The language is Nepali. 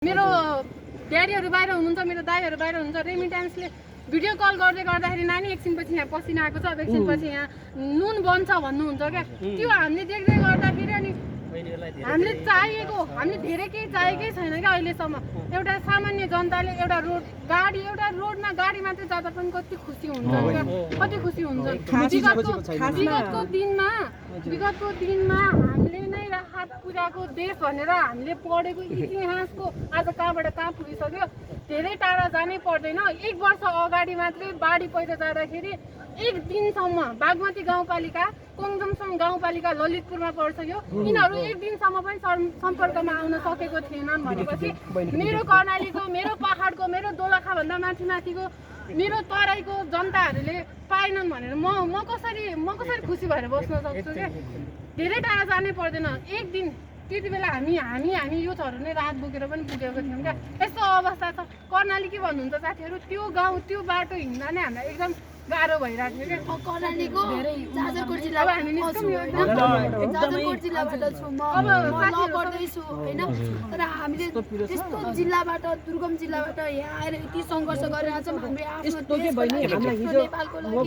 मेरो ड्याडीहरू बाहिर हुनुहुन्छ, मेरो दाइहरू बाहिर हुनुहुन्छ। रेमिट्यान्सले भिडियो कल गर्दाखेरि नानी एकछिनपछि यहाँ पसिना आएको छ, अब एकछिनपछि यहाँ नुन बन्छ भन्नुहुन्छ क्या। त्यो हामीले देख्दै गर्दाखेरि अनि हामीले चाहिएको, हामीले धेरै केही चाहिएकै छैन क्या अहिलेसम्म। एउटा सामान्य जनताले एउटा रोडमा गाडी मात्रै जाँदा पनि कति खुसी हुन्छ क्या, कति खुसी हुन्छ। विगतको दिनमा हामीले नै राहत पुर्याएको देश भनेर हामीले पढेको इतिहासको आज कहाँबाट कहाँ पुगिसक्यो। धेरै टाढा जानै पर्दैन। 1 वर्ष अगाडि मात्रै बाढी पहिरो जाँदाखेरि 1 दिनसम्म बागमती गाउँपालिका, कोङजमसङ गाउँपालिका ललितपुरमा पर्छ यो, यिनीहरू 1 दिनसम्म पनि सम्पर्कमा आउन सकेको थिएनन् भनेपछि मेरो कर्णालीको, मेरो पहाडको, मेरो दोलखाभन्दा माथिको मेरो तराईको जनताहरूले पाएनन् भनेर म कसरी खुसी भएर बस्न सक्छु क्या। धेरै टाढा जानै पर्दैन। 1 दिन त्यति बेला हामी युथहरू नै राहत बोकेर पनि पुगेको थियौँ क्या। यस्तो अवस्था छ। कर्णाली के भन्नुहुन्छ साथीहरू, त्यो गाउँ त्यो बाटो हिँड्दा नै हामीलाई एकदम गाह्रो भइरहेको थियो क्या। कर्णालीको जाजरकोट जिल्लाबाट छु म, पढ्दैछु होइन। तर हामीले त्यस्तो जिल्लाबाट, दुर्गम जिल्लाबाट यहाँ आएर यति सङ्घर्ष गरेर छौँ। हामीले आफ्नो नेपालको लागि